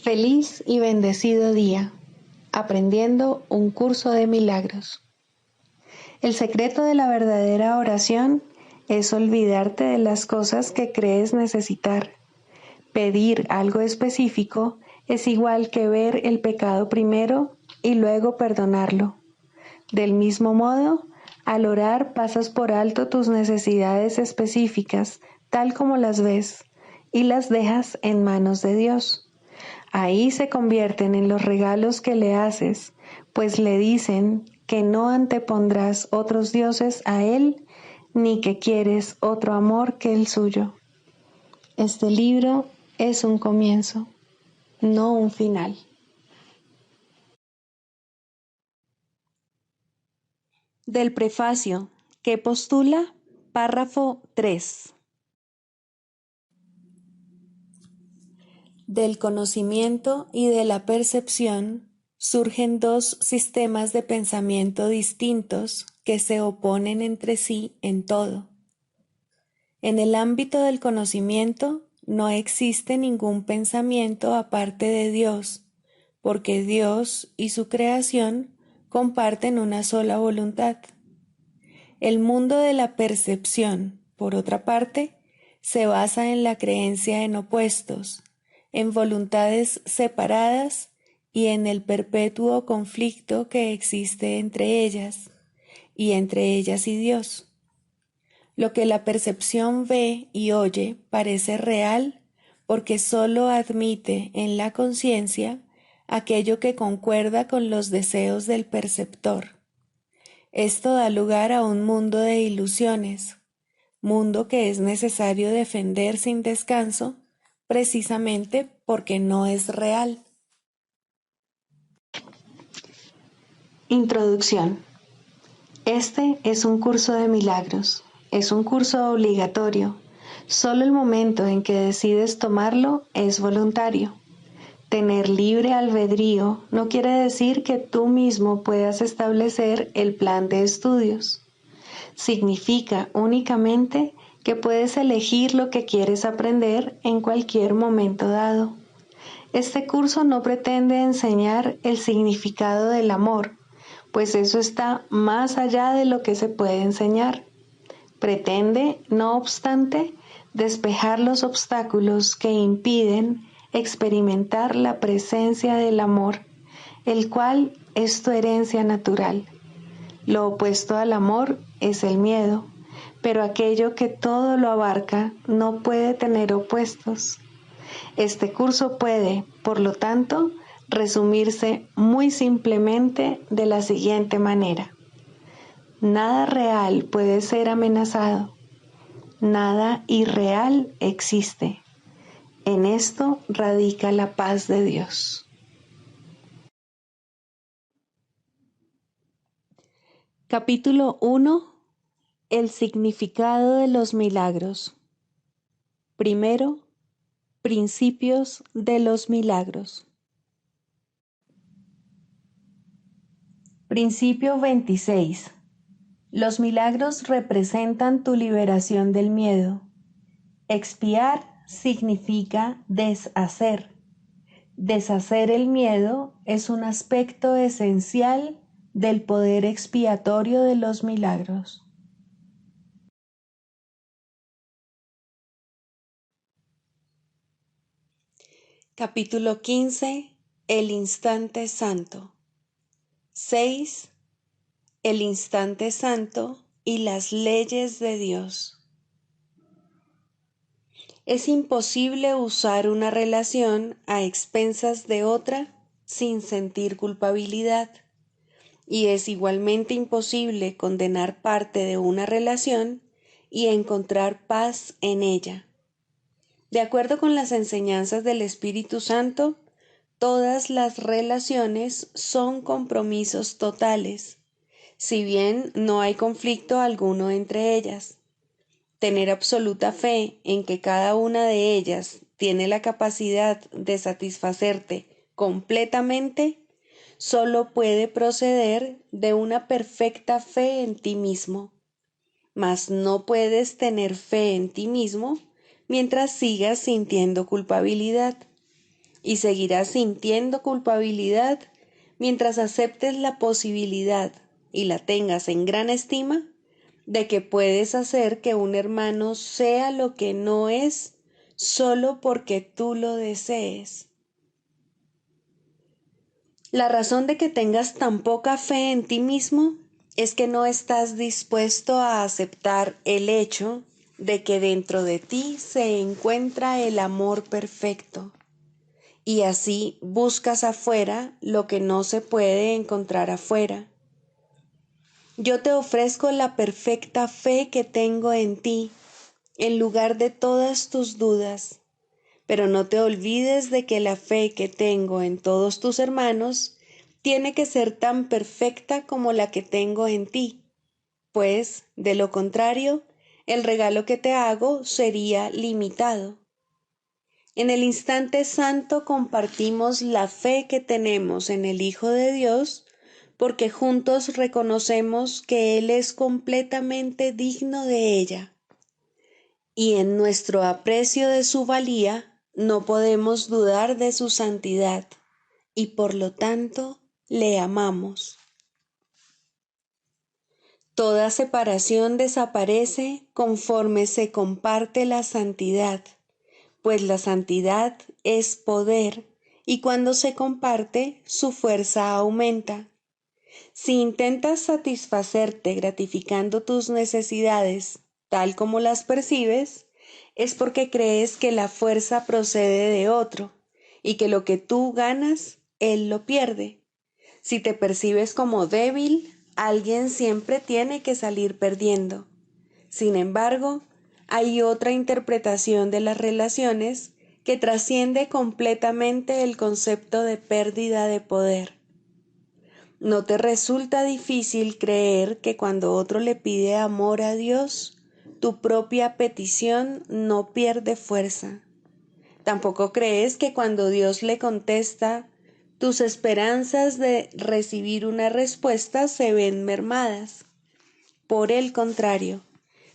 Feliz y bendecido día, aprendiendo un curso de milagros. El secreto de la verdadera oración es olvidarte de las cosas que crees necesitar. Pedir algo específico es igual que ver el pecado primero y luego perdonarlo. Del mismo modo, al orar pasas por alto tus necesidades específicas, tal como las ves, y las dejas en manos de Dios. Ahí se convierten en los regalos que le haces, pues le dicen que no antepondrás otros dioses a Él, ni que quieres otro amor que el suyo. Este libro es un comienzo, no un final. Del prefacio, que postula, párrafo 3. Del conocimiento y de la percepción surgen dos sistemas de pensamiento distintos que se oponen entre sí en todo. En el ámbito del conocimiento no existe ningún pensamiento aparte de Dios, porque Dios y su creación comparten una sola voluntad. El mundo de la percepción, por otra parte, se basa en la creencia en opuestos, en voluntades separadas y en el perpetuo conflicto que existe entre ellas y Dios. Lo que la percepción ve y oye parece real porque sólo admite en la conciencia aquello que concuerda con los deseos del perceptor. Esto da lugar a un mundo de ilusiones, mundo que es necesario defender sin descanso, precisamente porque no es real. Introducción. Este es un curso de milagros, es un curso obligatorio. Solo el momento en que decides tomarlo es voluntario. Tener libre albedrío no quiere decir que tú mismo puedas establecer el plan de estudios. Significa únicamente que puedes elegir lo que quieres aprender en cualquier momento dado. Este curso no pretende enseñar el significado del amor, pues eso está más allá de lo que se puede enseñar. Pretende, no obstante, despejar los obstáculos que impiden experimentar la presencia del amor, el cual es tu herencia natural. Lo opuesto al amor es el miedo, pero aquello que todo lo abarca no puede tener opuestos. Este curso puede, por lo tanto, resumirse muy simplemente de la siguiente manera. Nada real puede ser amenazado. Nada irreal existe. En esto radica la paz de Dios. Capítulo 1. El significado de los milagros. Primero, principios de los milagros. Principio 26. Los milagros representan tu liberación del miedo. Expiar significa deshacer. Deshacer el miedo es un aspecto esencial del poder expiatorio de los milagros. Capítulo 15. El instante santo. 6. El instante santo y las leyes de Dios. Es imposible usar una relación a expensas de otra sin sentir culpabilidad, y es igualmente imposible condenar parte de una relación y encontrar paz en ella. De acuerdo con las enseñanzas del Espíritu Santo, todas las relaciones son compromisos totales, si bien no hay conflicto alguno entre ellas. Tener absoluta fe en que cada una de ellas tiene la capacidad de satisfacerte completamente solo puede proceder de una perfecta fe en ti mismo. Mas no puedes tener fe en ti mismo mientras sigas sintiendo culpabilidad. y seguirás sintiendo culpabilidad mientras aceptes la posibilidad y la tengas en gran estima de que puedes hacer que un hermano sea lo que no es solo porque tú lo desees. La razón de que tengas tan poca fe en ti mismo es que no estás dispuesto a aceptar el hecho de que dentro de ti se encuentra el amor perfecto, y así buscas afuera lo que no se puede encontrar afuera. Yo te ofrezco la perfecta fe que tengo en ti, en lugar de todas tus dudas, pero no te olvides de que la fe que tengo en todos tus hermanos tiene que ser tan perfecta como la que tengo en ti, pues, de lo contrario, el regalo que te hago sería limitado. En el instante santo compartimos la fe que tenemos en el Hijo de Dios, porque juntos reconocemos que Él es completamente digno de ella. Y en nuestro aprecio de su valía, no podemos dudar de su santidad, y por lo tanto le amamos. Toda separación desaparece conforme se comparte la santidad, pues la santidad es poder, y cuando se comparte, su fuerza aumenta. Si intentas satisfacerte gratificando tus necesidades tal como las percibes, es porque crees que la fuerza procede de otro, y que lo que tú ganas, él lo pierde. Si te percibes como débil, alguien siempre tiene que salir perdiendo. Sin embargo, hay otra interpretación de las relaciones que trasciende completamente el concepto de pérdida de poder. ¿No te resulta difícil creer que cuando otro le pide amor a Dios, tu propia petición no pierde fuerza? ¿Tampoco crees que cuando Dios le contesta, tus esperanzas de recibir una respuesta se ven mermadas? Por el contrario,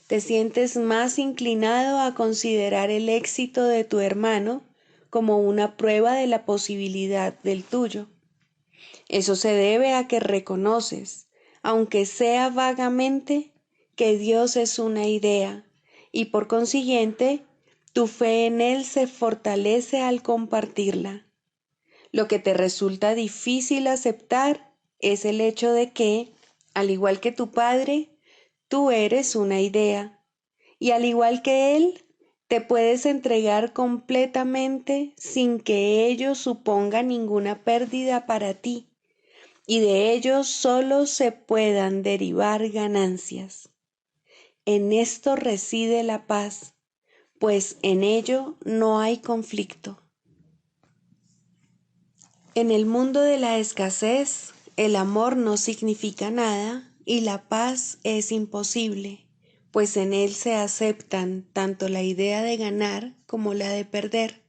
te sientes más inclinado a considerar el éxito de tu hermano como una prueba de la posibilidad del tuyo. Eso se debe a que reconoces, aunque sea vagamente, que Dios es una idea, y por consiguiente, tu fe en Él se fortalece al compartirla. Lo que te resulta difícil aceptar es el hecho de que, al igual que tu Padre, tú eres una idea, y al igual que Él, te puedes entregar completamente sin que ello suponga ninguna pérdida para ti, y de ello solo se puedan derivar ganancias. En esto reside la paz, pues en ello no hay conflicto. En el mundo de la escasez, el amor no significa nada y la paz es imposible, pues en él se aceptan tanto la idea de ganar como la de perder,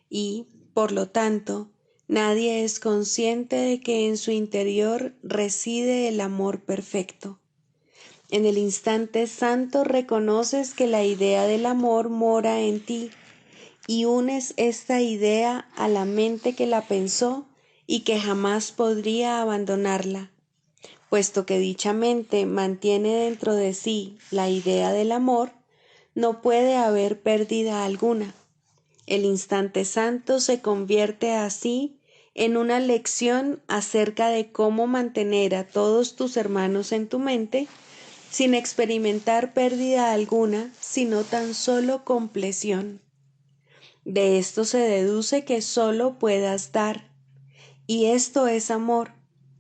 y, por lo tanto, nadie es consciente de que en su interior reside el amor perfecto. En el instante santo reconoces que la idea del amor mora en ti, y unes esta idea a la mente que la pensó y que jamás podría abandonarla, puesto que dicha mente mantiene dentro de sí la idea del amor, no puede haber pérdida alguna. El instante santo se convierte así en una lección acerca de cómo mantener a todos tus hermanos en tu mente sin experimentar pérdida alguna, sino tan solo compleción. De esto se deduce que solo puedas dar, y esto es amor,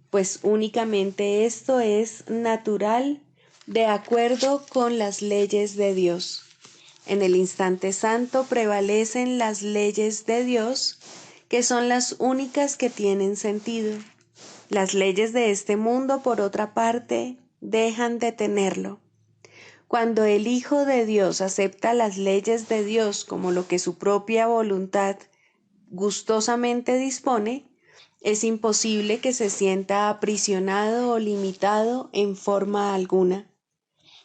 pues únicamente esto es natural de acuerdo con las leyes de Dios. En el instante santo prevalecen las leyes de Dios, que son las únicas que tienen sentido. Las leyes de este mundo, por otra parte, dejan de tenerlo. Cuando el Hijo de Dios acepta las leyes de Dios como lo que su propia voluntad gustosamente dispone, es imposible que se sienta aprisionado o limitado en forma alguna.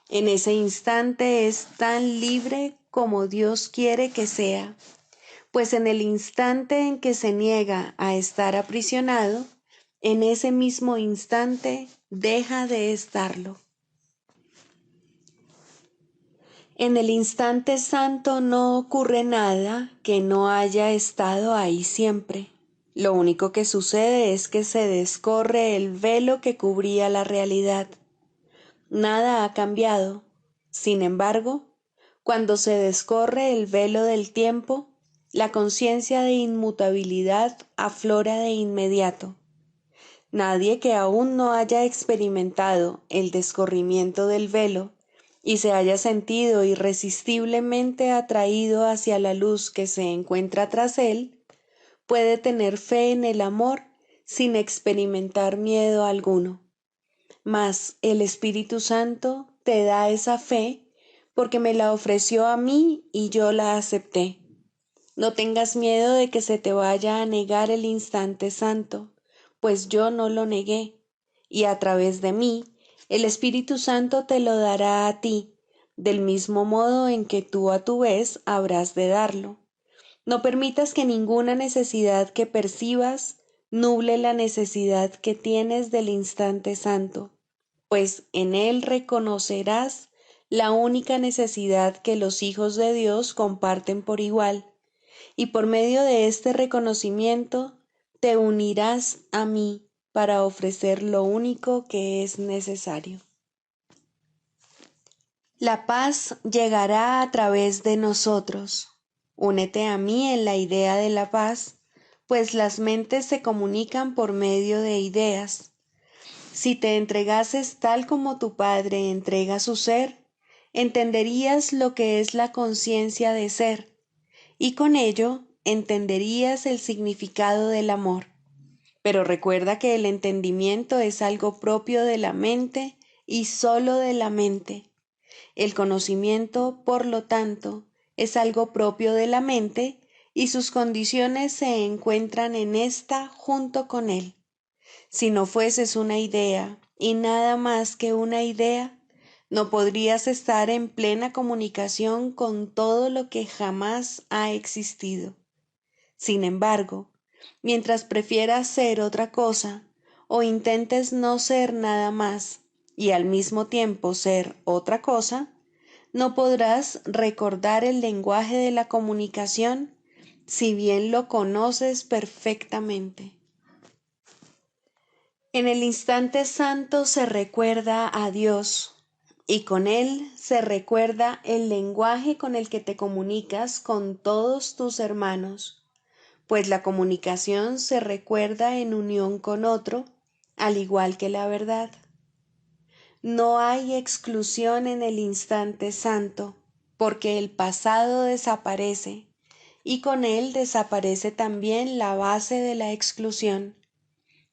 En ese instante es tan libre como Dios quiere que sea, pues en el instante en que se niega a estar aprisionado, en ese mismo instante deja de estarlo. En el instante santo no ocurre nada que no haya estado ahí siempre. Lo único que sucede es que se descorre el velo que cubría la realidad. Nada ha cambiado. Sin embargo, cuando se descorre el velo del tiempo, la conciencia de inmutabilidad aflora de inmediato. Nadie que aún no haya experimentado el descorrimiento del velo y se haya sentido irresistiblemente atraído hacia la luz que se encuentra tras él, puede tener fe en el amor sin experimentar miedo alguno. Mas el Espíritu Santo te da esa fe porque me la ofreció a mí y yo la acepté. No tengas miedo de que se te vaya a negar el instante santo, pues yo no lo negué, y a través de mí el Espíritu Santo te lo dará a ti, del mismo modo en que tú a tu vez habrás de darlo. No permitas que ninguna necesidad que percibas nuble la necesidad que tienes del instante santo, pues en él reconocerás la única necesidad que los hijos de Dios comparten por igual, y por medio de este reconocimiento te unirás a mí para ofrecer lo único que es necesario. La paz llegará a través de nosotros. Únete a mí en la idea de la paz, pues las mentes se comunican por medio de ideas. Si te entregases tal como tu Padre entrega su ser, entenderías lo que es la conciencia de ser, y con ello entenderías el significado del amor. Pero recuerda que el entendimiento es algo propio de la mente y sólo de la mente. El conocimiento, por lo tanto, es algo propio de la mente y sus condiciones se encuentran en ésta junto con él. Si no fueses una idea y nada más que una idea, no podrías estar en plena comunicación con todo lo que jamás ha existido. Sin embargo, mientras prefieras ser otra cosa o intentes no ser nada más y al mismo tiempo ser otra cosa, no podrás recordar el lenguaje de la comunicación si bien lo conoces perfectamente. En el instante santo se recuerda a Dios y con él se recuerda el lenguaje con el que te comunicas con todos tus hermanos, pues la comunicación se recuerda en unión con otro, al igual que la verdad. No hay exclusión en el instante santo, porque el pasado desaparece, y con él desaparece también la base de la exclusión.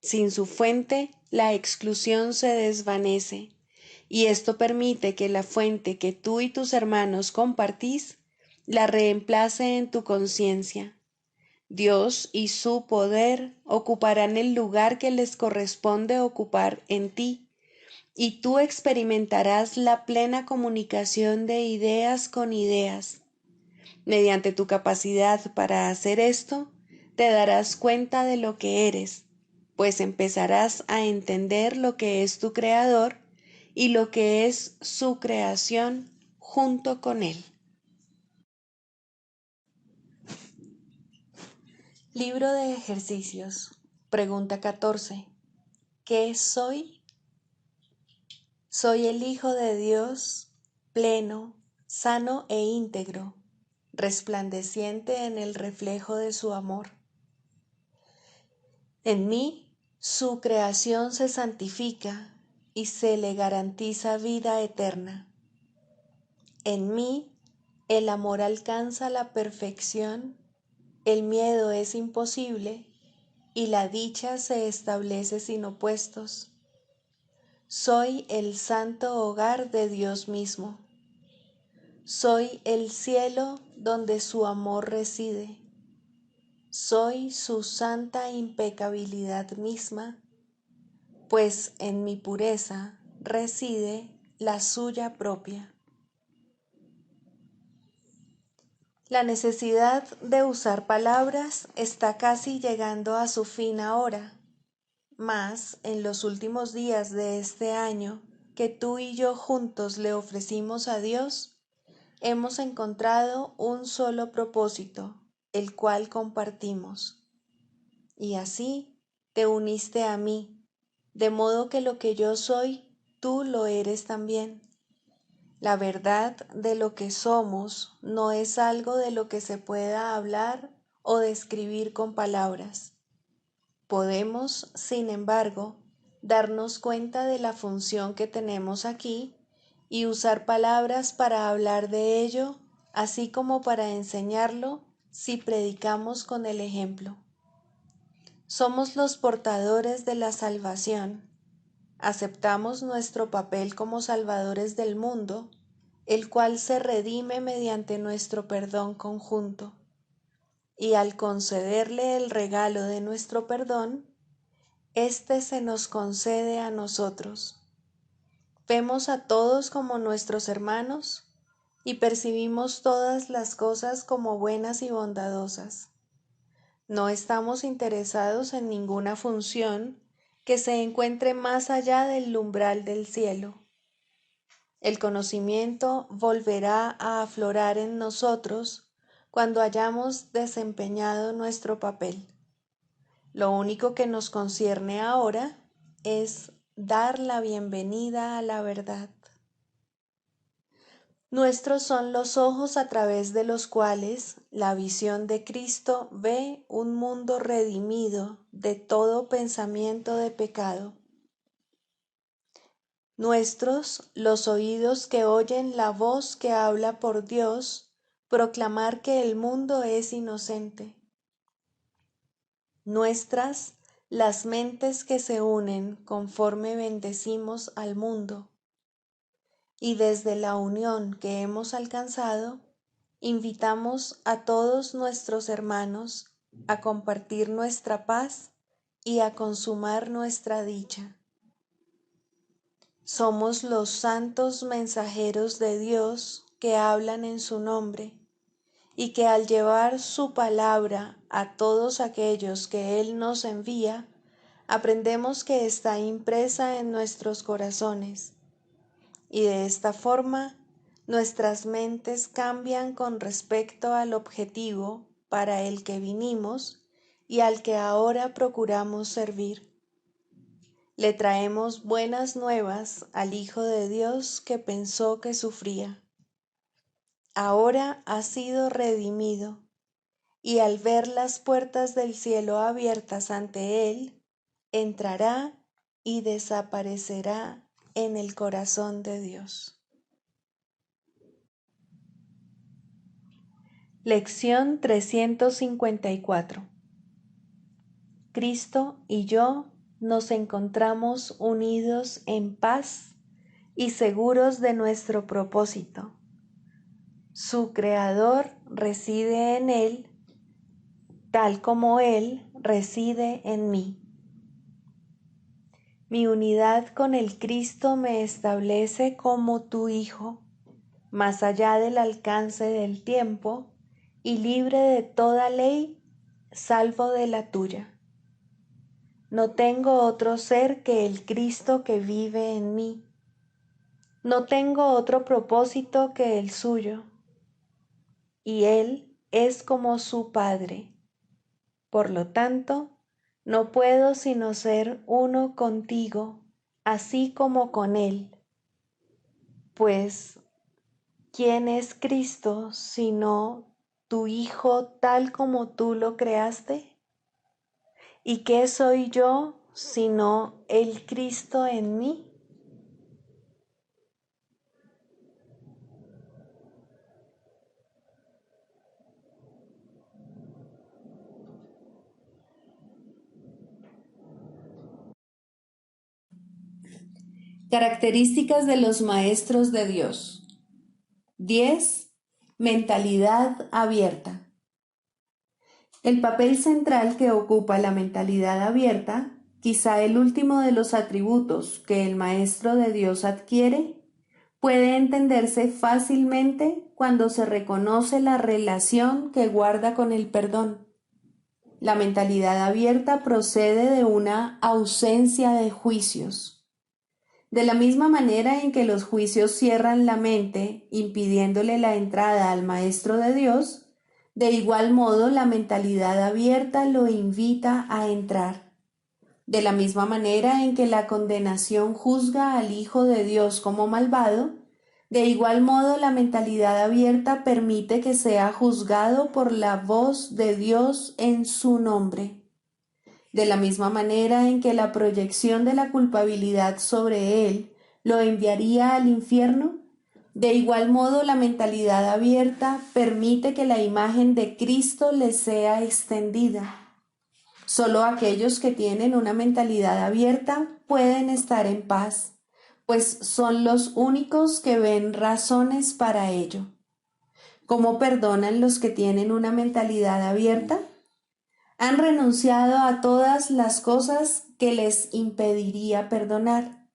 Sin su fuente, la exclusión se desvanece, y esto permite que la fuente que tú y tus hermanos compartís la reemplace en tu conciencia. Dios y su poder ocuparán el lugar que les corresponde ocupar en ti, y tú experimentarás la plena comunicación de ideas con ideas. Mediante tu capacidad para hacer esto, te darás cuenta de lo que eres, pues empezarás a entender lo que es tu Creador y lo que es su creación junto con él. Libro de ejercicios. Pregunta 14. ¿Qué soy? Soy el Hijo de Dios, pleno, sano e íntegro, resplandeciente en el reflejo de su amor. En mí, su creación se santifica y se le garantiza vida eterna. En mí, el amor alcanza la perfección, el miedo es imposible y la dicha se establece sin opuestos. Soy el santo hogar de Dios mismo. Soy el cielo donde su amor reside. Soy su santa impecabilidad misma, pues en mi pureza reside la suya propia. La necesidad de usar palabras está casi llegando a su fin ahora, mas en los últimos días de este año que tú y yo juntos le ofrecimos a Dios, hemos encontrado un solo propósito, el cual compartimos. Y así te uniste a mí, de modo que lo que yo soy, tú lo eres también. La verdad de lo que somos no es algo de lo que se pueda hablar o describir con palabras. Podemos, sin embargo, darnos cuenta de la función que tenemos aquí y usar palabras para hablar de ello, así como para enseñarlo si predicamos con el ejemplo. Somos los portadores de la salvación. Aceptamos nuestro papel como salvadores del mundo, el cual se redime mediante nuestro perdón conjunto. Y al concederle el regalo de nuestro perdón, éste se nos concede a nosotros. Vemos a todos como nuestros hermanos y percibimos todas las cosas como buenas y bondadosas. No estamos interesados en ninguna función que se encuentre más allá del umbral del cielo. El conocimiento volverá a aflorar en nosotros cuando hayamos desempeñado nuestro papel. Lo único que nos concierne ahora es dar la bienvenida a la verdad. Nuestros son los ojos a través de los cuales la visión de Cristo ve un mundo redimido de todo pensamiento de pecado. Nuestros los oídos que oyen la voz que habla por Dios, proclamar que el mundo es inocente. Nuestras las mentes que se unen conforme bendecimos al mundo. Y desde la unión que hemos alcanzado, invitamos a todos nuestros hermanos a compartir nuestra paz y a consumar nuestra dicha. Somos los santos mensajeros de Dios que hablan en su nombre y que al llevar su palabra a todos aquellos que Él nos envía, aprendemos que está impresa en nuestros corazones. Y de esta forma, nuestras mentes cambian con respecto al objetivo para el que vinimos y al que ahora procuramos servir. Le traemos buenas nuevas al Hijo de Dios que pensó que sufría. Ahora ha sido redimido, y al ver las puertas del cielo abiertas ante Él, entrará y desaparecerá en el corazón de Dios. Lección 354. Cristo y yo nos encontramos unidos en paz y seguros de nuestro propósito. Su Creador reside en Él, tal como Él reside en mí. Mi unidad con el Cristo me establece como tu Hijo, más allá del alcance del tiempo y libre de toda ley, salvo de la tuya. No tengo otro ser que el Cristo que vive en mí. No tengo otro propósito que el suyo. Y Él es como su Padre. Por lo tanto, no puedo sino ser uno contigo, así como con Él. Pues, ¿quién es Cristo sino tu Hijo tal como tú lo creaste? ¿Y qué soy yo sino el Cristo en mí? Características de los maestros de Dios. 10. Mentalidad abierta. El papel central que ocupa la mentalidad abierta, quizá el último de los atributos que el maestro de Dios adquiere, puede entenderse fácilmente cuando se reconoce la relación que guarda con el perdón. La mentalidad abierta procede de una ausencia de juicios. De la misma manera en que los juicios cierran la mente, impidiéndole la entrada al Maestro de Dios, de igual modo la mentalidad abierta lo invita a entrar. De la misma manera en que la condenación juzga al Hijo de Dios como malvado, de igual modo la mentalidad abierta permite que sea juzgado por la voz de Dios en su nombre. De la misma manera en que la proyección de la culpabilidad sobre él lo enviaría al infierno, de igual modo la mentalidad abierta permite que la imagen de Cristo le sea extendida. Solo aquellos que tienen una mentalidad abierta pueden estar en paz, pues son los únicos que ven razones para ello. ¿Cómo perdonan los que tienen una mentalidad abierta? Han renunciado a todas las cosas que les impediría perdonar.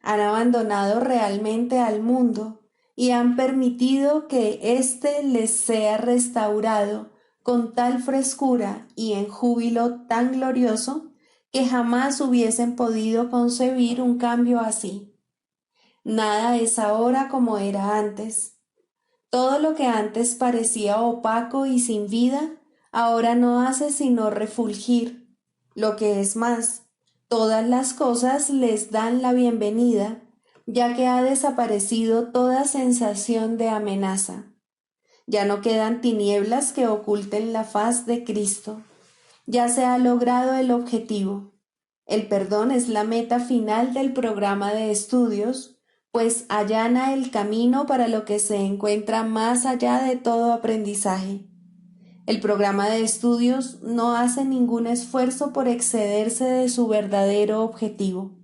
Han abandonado realmente al mundo y han permitido que éste les sea restaurado con tal frescura y en júbilo tan glorioso que jamás hubiesen podido concebir un cambio así. Nada es ahora como era antes. Todo lo que antes parecía opaco y sin vida, ahora no hace sino refulgir. Lo que es más, todas las cosas les dan la bienvenida, ya que ha desaparecido toda sensación de amenaza. Ya no quedan tinieblas que oculten la faz de Cristo. Ya se ha logrado el objetivo. El perdón es la meta final del programa de estudios, pues allana el camino para lo que se encuentra más allá de todo aprendizaje. El programa de estudios no hace ningún esfuerzo por excederse de su verdadero objetivo.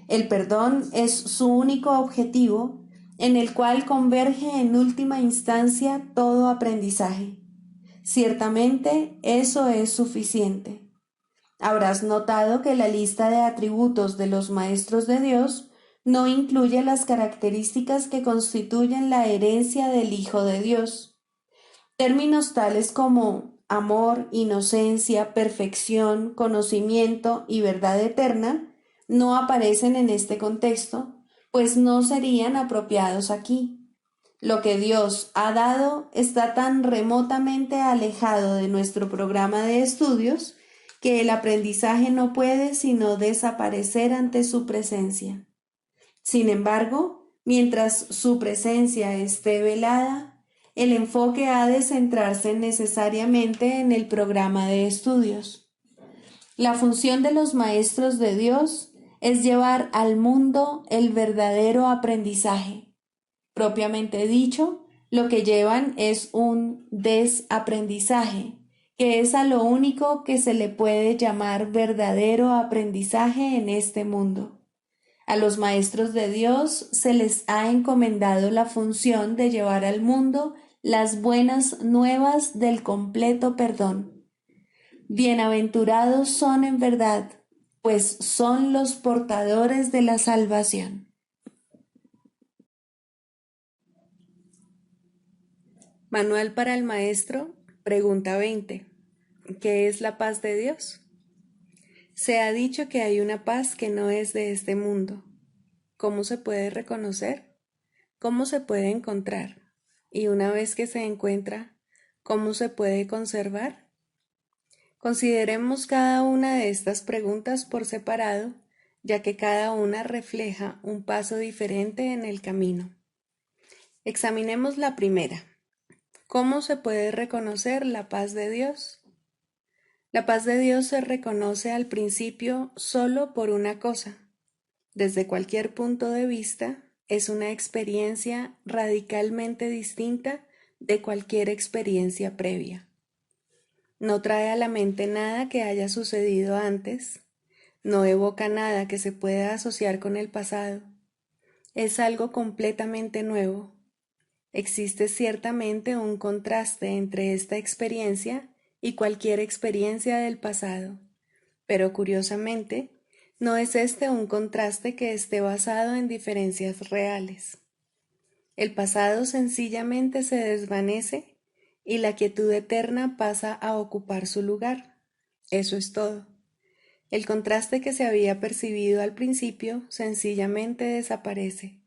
El perdón es su único objetivo, en el cual converge en última instancia todo aprendizaje. Ciertamente eso es suficiente. Habrás notado que la lista de atributos de los maestros de Dios no incluye las características que constituyen la herencia del Hijo de Dios. Términos tales como amor, inocencia, perfección, conocimiento y verdad eterna no aparecen en este contexto, pues no serían apropiados aquí. Lo que Dios ha dado está tan remotamente alejado de nuestro programa de estudios que el aprendizaje no puede sino desaparecer ante su presencia. Sin embargo, mientras su presencia esté velada, el enfoque ha de centrarse necesariamente en el programa de estudios. La función de los maestros de Dios es llevar al mundo el verdadero aprendizaje. Propiamente dicho, lo que llevan es un desaprendizaje, que es a lo único que se le puede llamar verdadero aprendizaje en este mundo. A los maestros de Dios se les ha encomendado la función de llevar al mundo las buenas nuevas del completo perdón. Bienaventurados son en verdad, pues son los portadores de la salvación. Manual para el Maestro, pregunta 20. ¿Qué es la paz de Dios? Se ha dicho que hay una paz que no es de este mundo. ¿Cómo se puede reconocer? ¿Cómo se puede encontrar? Y una vez que se encuentra, ¿cómo se puede conservar? Consideremos cada una de estas preguntas por separado, ya que cada una refleja un paso diferente en el camino. Examinemos la primera. ¿Cómo se puede reconocer la paz de Dios? La paz de Dios se reconoce al principio solo por una cosa. Desde cualquier punto de vista, es una experiencia radicalmente distinta de cualquier experiencia previa. No trae a la mente nada que haya sucedido antes, no evoca nada que se pueda asociar con el pasado. Es algo completamente nuevo. Existe ciertamente un contraste entre esta experiencia y cualquier experiencia del pasado, pero curiosamente, no es este un contraste que esté basado en diferencias reales. El pasado sencillamente se desvanece y la quietud eterna pasa a ocupar su lugar. Eso es todo. El contraste que se había percibido al principio sencillamente desaparece.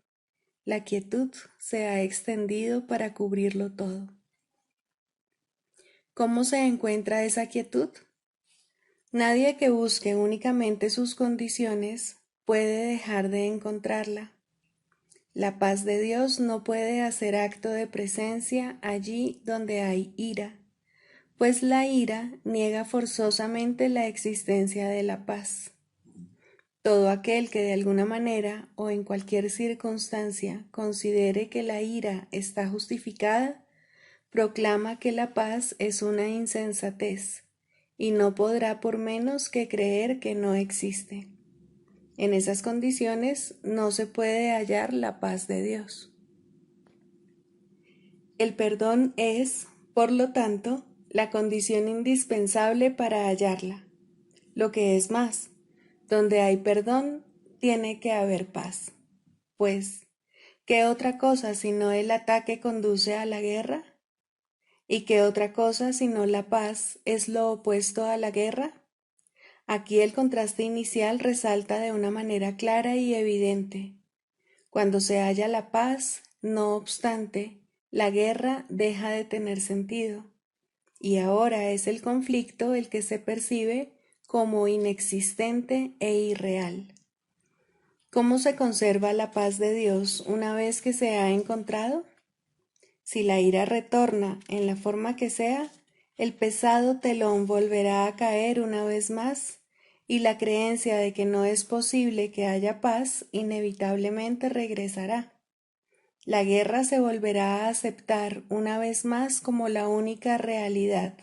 La quietud se ha extendido para cubrirlo todo. ¿Cómo se encuentra esa quietud? Nadie que busque únicamente sus condiciones puede dejar de encontrarla. La paz de Dios no puede hacer acto de presencia allí donde hay ira, pues la ira niega forzosamente la existencia de la paz. Todo aquel que de alguna manera o en cualquier circunstancia considere que la ira está justificada, proclama que la paz es una insensatez y no podrá por menos que creer que no existe. En esas condiciones no se puede hallar la paz de Dios. El perdón es, por lo tanto, la condición indispensable para hallarla. Lo que es más, donde hay perdón, tiene que haber paz. Pues, ¿qué otra cosa sino el ataque conduce a la guerra? ¿Y qué otra cosa sino la paz es lo opuesto a la guerra? Aquí el contraste inicial resalta de una manera clara y evidente. Cuando se halla la paz, no obstante, la guerra deja de tener sentido, y ahora es el conflicto el que se percibe como inexistente e irreal. ¿Cómo se conserva la paz de Dios una vez que se ha encontrado? Si la ira retorna en la forma que sea, el pesado telón volverá a caer una vez más y la creencia de que no es posible que haya paz inevitablemente regresará. La guerra se volverá a aceptar una vez más como la única realidad,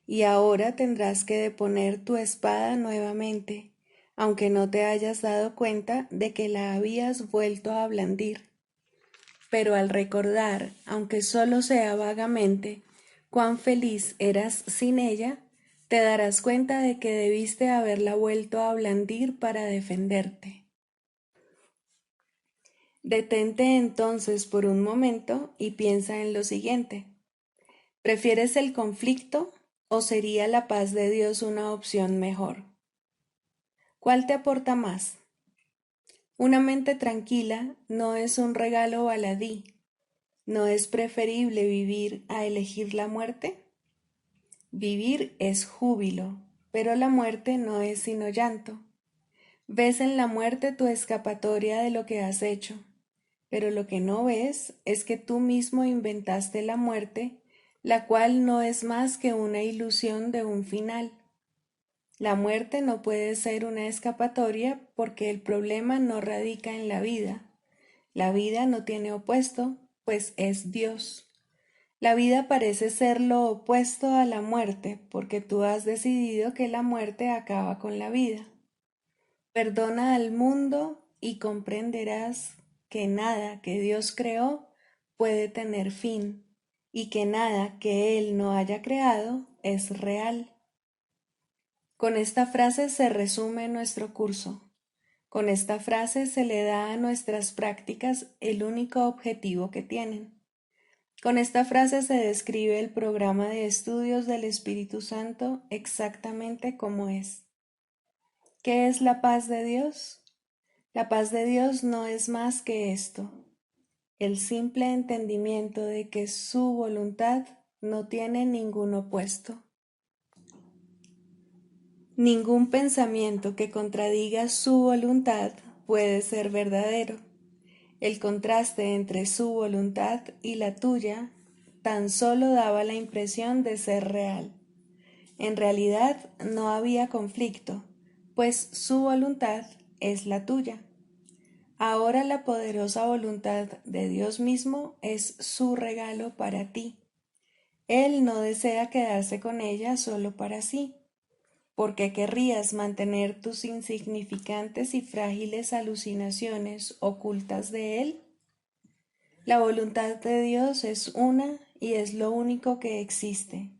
y ahora tendrás que deponer tu espada nuevamente, aunque no te hayas dado cuenta de que la habías vuelto a blandir. Pero al recordar, aunque solo sea vagamente, cuán feliz eras sin ella, te darás cuenta de que debiste haberla vuelto a blandir para defenderte. Detente entonces por un momento y piensa en lo siguiente. ¿Prefieres el conflicto o sería la paz de Dios una opción mejor? ¿Cuál te aporta más? Una mente tranquila no es un regalo baladí. ¿No es preferible vivir a elegir la muerte? Vivir es júbilo, pero la muerte no es sino llanto. Ves en la muerte tu escapatoria de lo que has hecho, pero lo que no ves es que tú mismo inventaste la muerte, la cual no es más que una ilusión de un final. La muerte no puede ser una escapatoria porque el problema no radica en la vida. La vida no tiene opuesto, pues es Dios. La vida parece ser lo opuesto a la muerte, porque tú has decidido que la muerte acaba con la vida. Perdona al mundo y comprenderás que nada que Dios creó puede tener fin, y que nada que Él no haya creado es real. Con esta frase se resume nuestro curso. Con esta frase se le da a nuestras prácticas el único objetivo que tienen. Con esta frase se describe el programa de estudios del Espíritu Santo exactamente como es. ¿Qué es la paz de Dios? La paz de Dios no es más que esto, el simple entendimiento de que su voluntad no tiene ningún opuesto. Ningún pensamiento que contradiga su voluntad puede ser verdadero. El contraste entre su voluntad y la tuya tan solo daba la impresión de ser real. En realidad no había conflicto, pues su voluntad es la tuya. Ahora la poderosa voluntad de Dios mismo es su regalo para ti. Él no desea quedarse con ella solo para sí. ¿Por qué querrías mantener tus insignificantes y frágiles alucinaciones ocultas de Él? La voluntad de Dios es una y es lo único que existe.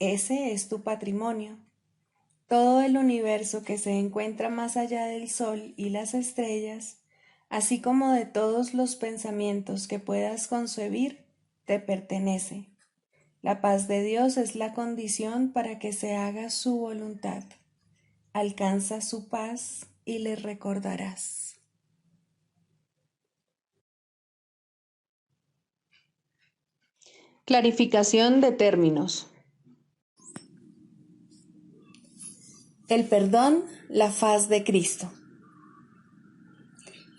Ese es tu patrimonio. Todo el universo que se encuentra más allá del sol y las estrellas así como de todos los pensamientos que puedas concebir, te pertenece. La paz de Dios es la condición para que se haga su voluntad. Alcanza su paz y le recordarás. Clarificación de términos. El perdón, la faz de Cristo.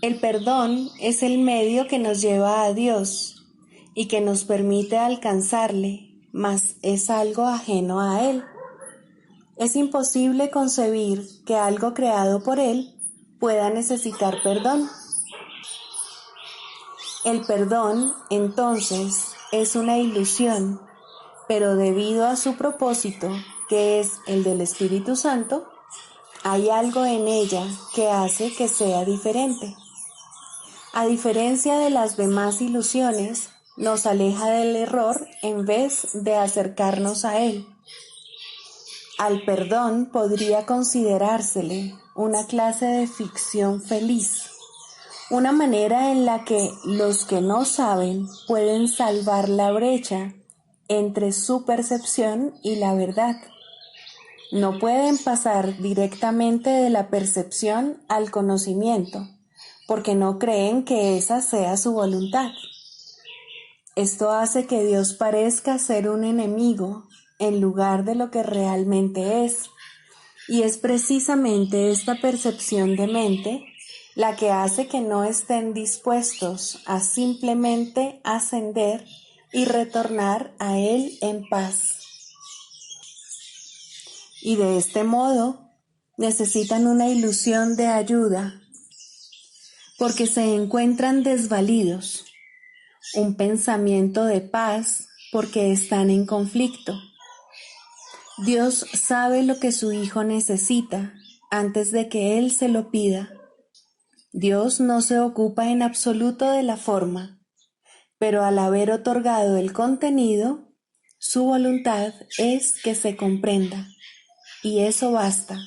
El perdón es el medio que nos lleva a Dios y que nos permite alcanzarle, mas es algo ajeno a Él. Es imposible concebir que algo creado por Él pueda necesitar perdón. El perdón, entonces, es una ilusión, pero debido a su propósito, que es el del Espíritu Santo, hay algo en ella que hace que sea diferente. A diferencia de las demás ilusiones, nos aleja del error en vez de acercarnos a él. Al perdón podría considerársele una clase de ficción feliz, una manera en la que los que no saben pueden salvar la brecha entre su percepción y la verdad. No pueden pasar directamente de la percepción al conocimiento, porque no creen que esa sea su voluntad. Esto hace que Dios parezca ser un enemigo en lugar de lo que realmente es, y es precisamente esta percepción de mente la que hace que no estén dispuestos a simplemente ascender y retornar a Él en paz. Y de este modo necesitan una ilusión de ayuda, porque se encuentran desvalidos, un pensamiento de paz porque están en conflicto. Dios sabe lo que su Hijo necesita antes de que Él se lo pida. Dios no se ocupa en absoluto de la forma, pero al haber otorgado el contenido, su voluntad es que se comprenda, y eso basta.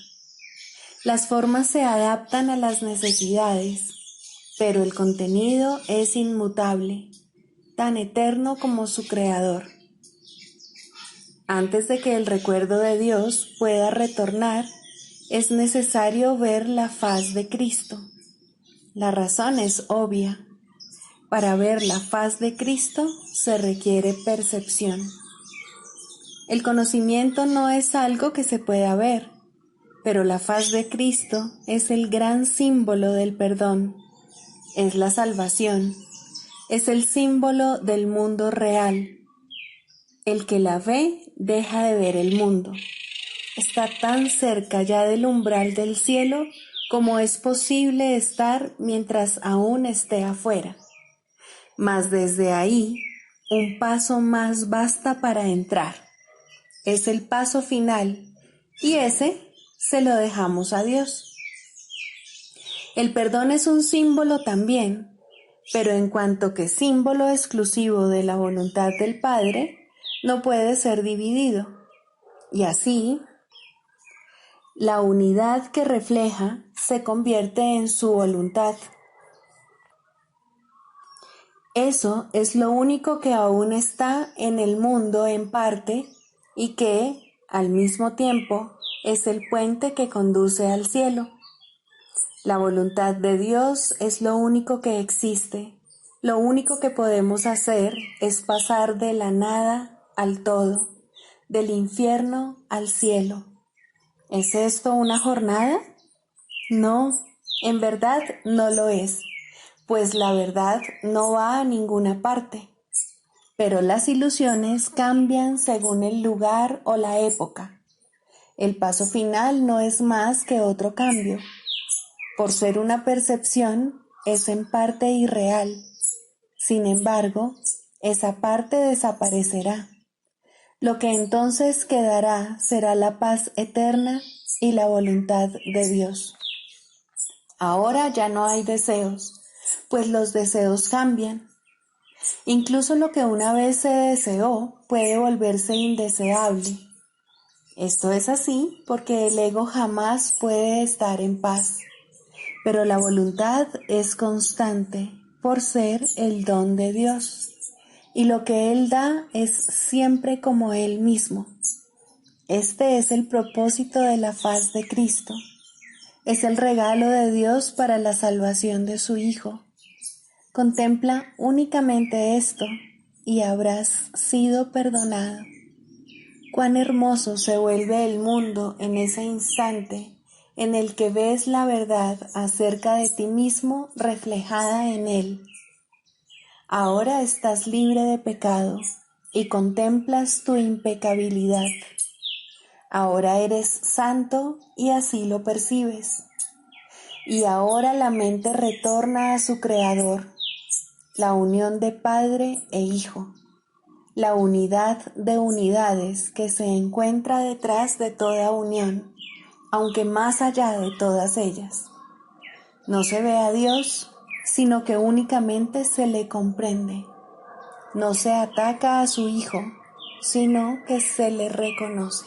Las formas se adaptan a las necesidades, pero el contenido es inmutable, tan eterno como su creador. Antes de que el recuerdo de Dios pueda retornar, es necesario ver la faz de Cristo. La razón es obvia. Para ver la faz de Cristo se requiere percepción. El conocimiento no es algo que se pueda ver, pero la faz de Cristo es el gran símbolo del perdón, es la salvación, es el símbolo del mundo real. El que la ve deja de ver el mundo. Está tan cerca ya del umbral del cielo como es posible estar mientras aún esté afuera. Mas desde ahí, un paso más basta para entrar. Es el paso final, y ese se lo dejamos a Dios. El perdón es un símbolo también, pero en cuanto que símbolo exclusivo de la voluntad del Padre, no puede ser dividido. Y así, la unidad que refleja se convierte en su voluntad. Eso es lo único que aún está en el mundo en parte y que, al mismo tiempo, es el puente que conduce al cielo. La voluntad de Dios es lo único que existe. Lo único que podemos hacer es pasar de la nada al todo, del infierno al cielo. ¿Es esto una jornada? No, en verdad no lo es, pues la verdad no va a ninguna parte. Pero las ilusiones cambian según el lugar o la época. El paso final no es más que otro cambio. Por ser una percepción, es en parte irreal. Sin embargo, esa parte desaparecerá. Lo que entonces quedará será la paz eterna y la voluntad de Dios. Ahora ya no hay deseos, pues los deseos cambian. Incluso lo que una vez se deseó puede volverse indeseable. Esto es así porque el ego jamás puede estar en paz. pero la voluntad es constante por ser el don de Dios, y lo que Él da es siempre como Él mismo. Este es el propósito de la faz de Cristo. Es el regalo de Dios para la salvación de su Hijo. Contempla únicamente esto y habrás sido perdonado. Cuán hermoso se vuelve el mundo en ese instante en el que ves la verdad acerca de ti mismo reflejada en Él. Ahora estás libre de pecado y contemplas tu impecabilidad. Ahora eres santo y así lo percibes. Y ahora la mente retorna a su Creador, la unión de Padre e Hijo, la unidad de unidades que se encuentra detrás de toda unión, aunque más allá de todas ellas. No se ve a Dios, sino que únicamente se le comprende. No se ataca a su Hijo, sino que se le reconoce.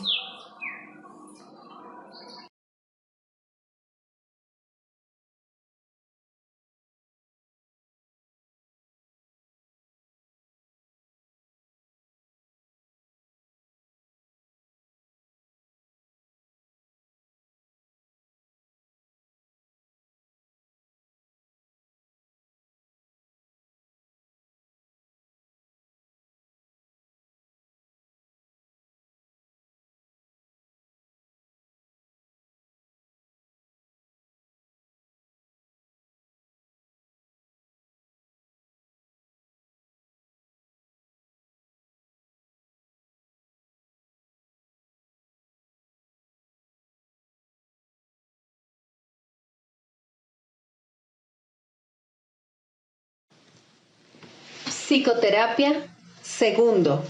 Psicoterapia, segundo,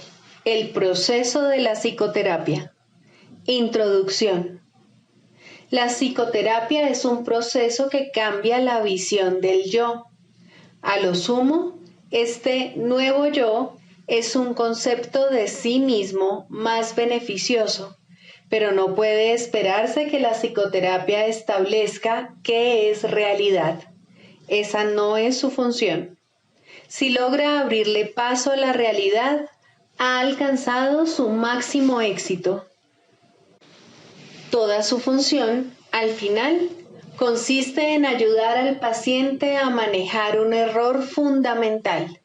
el proceso de la psicoterapia. Introducción. La psicoterapia es un proceso que cambia la visión del yo. A lo sumo, este nuevo yo es un concepto de sí mismo más beneficioso, pero no puede esperarse que la psicoterapia establezca qué es realidad. Esa no es su función. Si logra abrirle paso a la realidad, ha alcanzado su máximo éxito. Toda su función, al final, consiste en ayudar al paciente a manejar un error fundamental: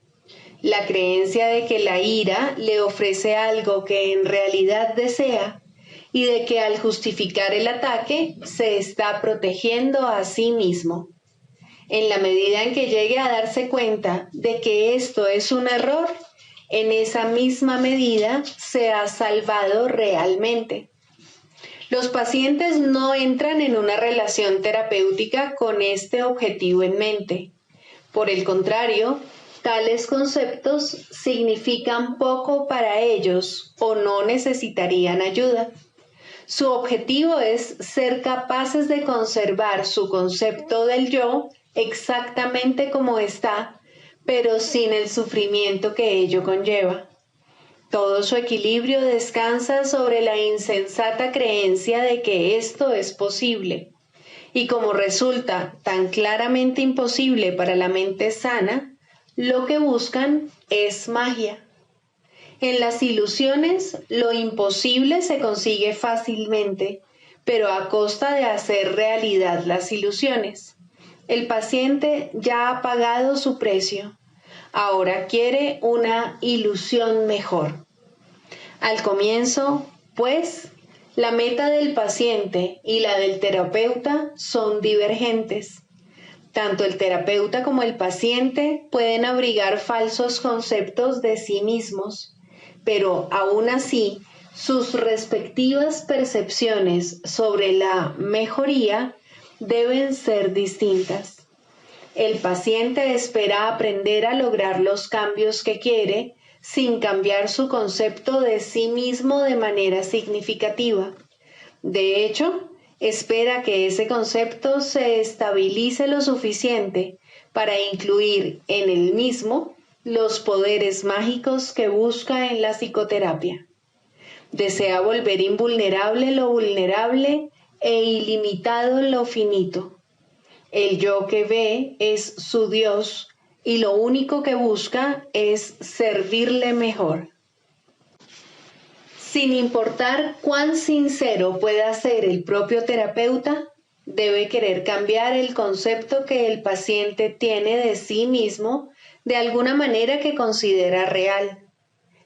la creencia de que la ira le ofrece algo que en realidad desea y de que al justificar el ataque se está protegiendo a sí mismo. En la medida en que llegue a darse cuenta de que esto es un error, en esa misma medida se ha salvado realmente. Los pacientes no entran en una relación terapéutica con este objetivo en mente. Por el contrario, tales conceptos significan poco para ellos o no necesitarían ayuda. Su objetivo es ser capaces de conservar su concepto del yo exactamente como está, pero sin el sufrimiento que ello conlleva. Todo su equilibrio descansa sobre la insensata creencia de que esto es posible, y como resulta tan claramente imposible para la mente sana, lo que buscan es magia. En las ilusiones, lo imposible se consigue fácilmente, pero a costa de hacer realidad las ilusiones. El paciente ya ha pagado su precio. Ahora quiere una ilusión mejor. Al comienzo, pues, la meta del paciente y la del terapeuta son divergentes. Tanto el terapeuta como el paciente pueden abrigar falsos conceptos de sí mismos, pero aún así, sus respectivas percepciones sobre la mejoría deben ser distintas. El paciente espera aprender a lograr los cambios que quiere sin cambiar su concepto de sí mismo de manera significativa. De hecho, espera que ese concepto se estabilice lo suficiente para incluir en él mismo los poderes mágicos que busca en la psicoterapia. Desea volver invulnerable lo vulnerable e ilimitado lo finito. El yo que ve es su Dios y lo único que busca es servirle mejor. Sin importar cuán sincero pueda ser el propio terapeuta, debe querer cambiar el concepto que el paciente tiene de sí mismo de alguna manera que considera real.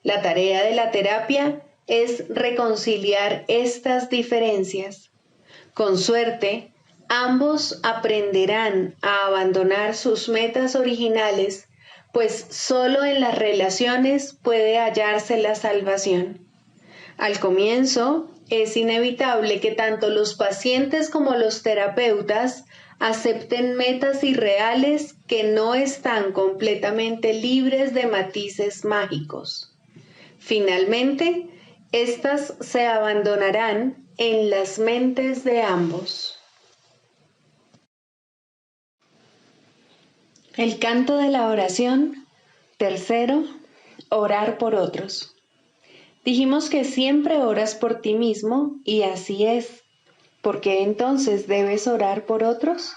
La tarea de la terapia es reconciliar estas diferencias. Con suerte, ambos aprenderán a abandonar sus metas originales, pues solo en las relaciones puede hallarse la salvación. Al comienzo, es inevitable que tanto los pacientes como los terapeutas acepten metas irreales que no están completamente libres de matices mágicos. Finalmente, estas se abandonarán en las mentes de ambos. El canto de la oración. Tercero, orar por otros. Dijimos que siempre oras por ti mismo y así es. ¿Por qué entonces debes orar por otros?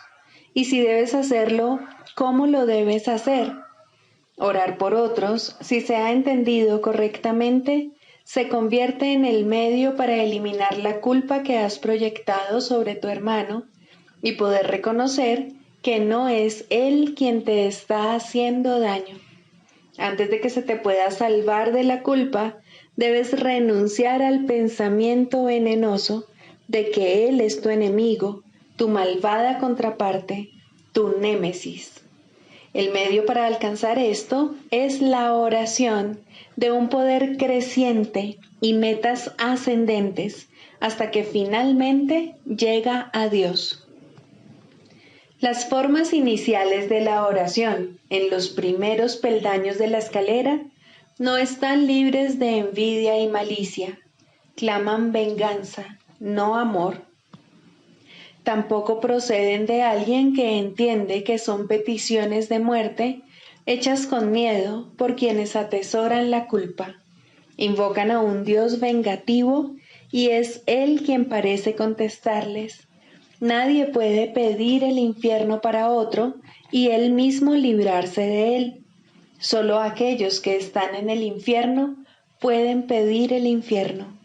Y si debes hacerlo, ¿cómo lo debes hacer? Orar por otros, si se ha entendido correctamente, se convierte en el medio para eliminar la culpa que has proyectado sobre tu hermano y poder reconocer que no es él quien te está haciendo daño. Antes de que se te pueda salvar de la culpa, debes renunciar al pensamiento venenoso de que él es tu enemigo, tu malvada contraparte, tu némesis. El medio para alcanzar esto es la oración de un poder creciente y metas ascendentes hasta que finalmente llega a Dios. Las formas iniciales de la oración en los primeros peldaños de la escalera no están libres de envidia y malicia, claman venganza, no amor. Tampoco proceden de alguien que entiende que son peticiones de muerte hechas con miedo por quienes atesoran la culpa. Invocan a un Dios vengativo y es Él quien parece contestarles. Nadie puede pedir el infierno para otro y Él mismo librarse de él. Solo aquellos que están en el infierno pueden pedir el infierno.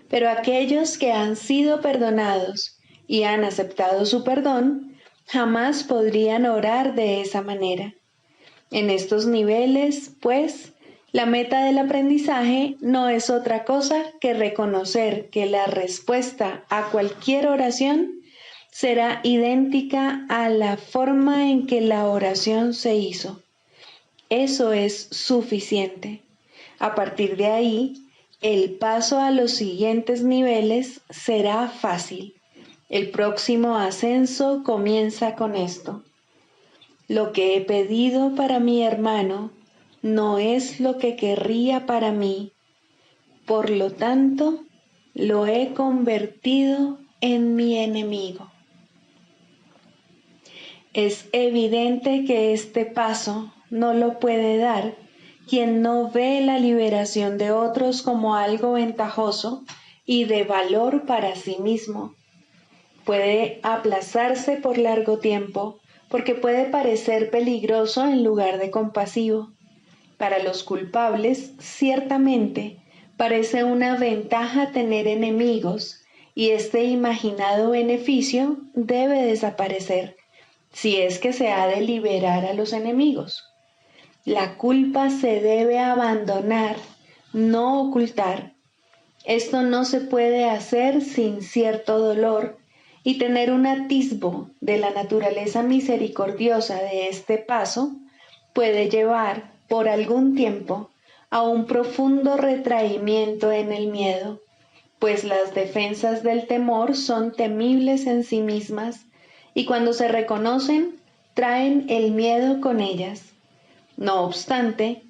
Pero aquellos que han sido perdonados y han aceptado su perdón, jamás podrían orar de esa manera. En estos niveles, pues, la meta del aprendizaje no es otra cosa que reconocer que la respuesta a cualquier oración será idéntica a la forma en que la oración se hizo. Eso es suficiente. A partir de ahí, el paso a los siguientes niveles será fácil. El próximo ascenso comienza con esto. Lo que he pedido para mi hermano no es lo que querría para mí. Por lo tanto, lo he convertido en mi enemigo. Es evidente que este paso no lo puede dar quien no ve la liberación de otros como algo ventajoso y de valor para sí mismo. Puede aplazarse por largo tiempo porque puede parecer peligroso en lugar de compasivo. Para los culpables, ciertamente, parece una ventaja tener enemigos y este imaginado beneficio debe desaparecer si es que se ha de liberar a los enemigos. La culpa se debe abandonar, no ocultar. Esto no se puede hacer sin cierto dolor y tener un atisbo de la naturaleza misericordiosa de este paso puede llevar por algún tiempo a un profundo retraimiento en el miedo, pues las defensas del temor son temibles en sí mismas y cuando se reconocen traen el miedo con ellas. No obstante,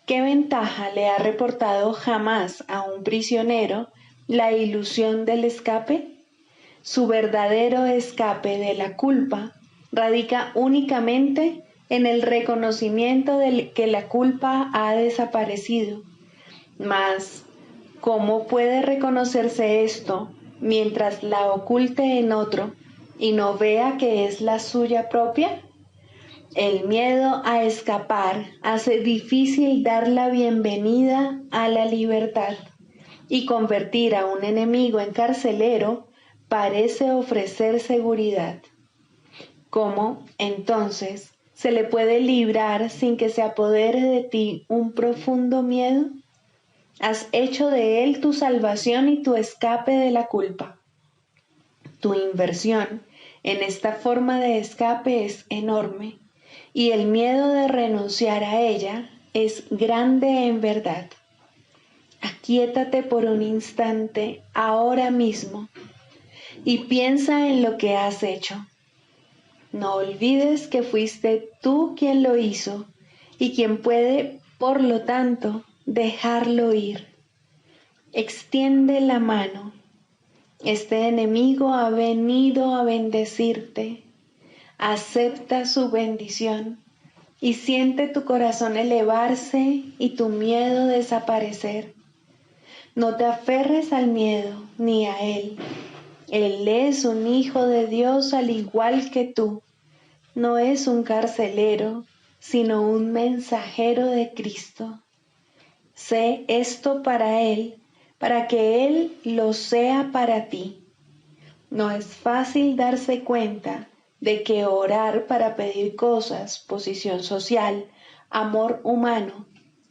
¿qué ventaja le ha reportado jamás a un prisionero la ilusión del escape? Su verdadero escape de la culpa radica únicamente en el reconocimiento de que la culpa ha desaparecido. Mas, ¿cómo puede reconocerse esto mientras la oculte en otro y no vea que es la suya propia? El miedo a escapar hace difícil dar la bienvenida a la libertad, y convertir a un enemigo en carcelero parece ofrecer seguridad. ¿Cómo, entonces, se le puede librar sin que se apodere de ti un profundo miedo? Has hecho de él tu salvación y tu escape de la culpa. Tu inversión en esta forma de escape es enorme, y el miedo de renunciar a ella es grande en verdad. Aquíétate por un instante ahora mismo y piensa en lo que has hecho. No olvides que fuiste tú quien lo hizo y quien puede, por lo tanto, dejarlo ir. Extiende la mano. Este enemigo ha venido a bendecirte. Acepta su bendición y siente tu corazón elevarse y tu miedo desaparecer. No te aferres al miedo ni a él. Él es un hijo de Dios al igual que tú. No es un carcelero, sino un mensajero de Cristo. Sé esto para él, para que él lo sea para ti. No es fácil darse cuenta de que orar para pedir cosas, posición social, amor humano,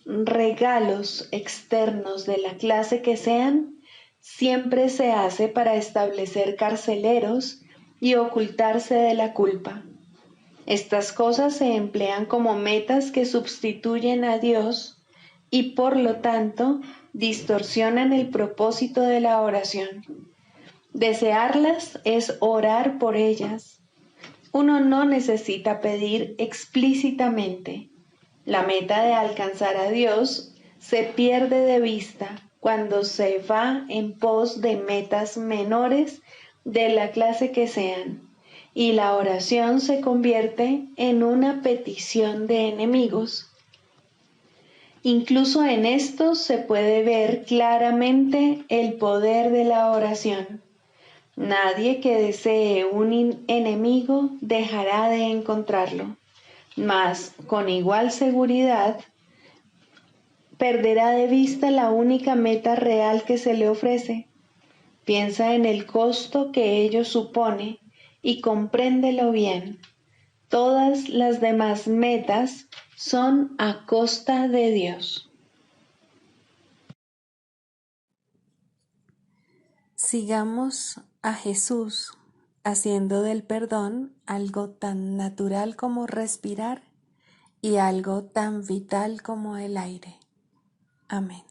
regalos externos de la clase que sean, siempre se hace para establecer carceleros y ocultarse de la culpa. Estas cosas se emplean como metas que sustituyen a Dios y por lo tanto distorsionan el propósito de la oración. Desearlas es orar por ellas. Uno no necesita pedir explícitamente. La meta de alcanzar a Dios se pierde de vista cuando se va en pos de metas menores de la clase que sean, y la oración se convierte en una petición de enemigos. Incluso en esto se puede ver claramente el poder de la oración. Nadie que desee un enemigo dejará de encontrarlo, mas con igual seguridad perderá de vista la única meta real que se le ofrece. Piensa en el costo que ello supone y compréndelo bien. Todas las demás metas son a costa de Dios. Sigamos a Jesús haciendo del perdón algo tan natural como respirar y algo tan vital como el aire. Amén.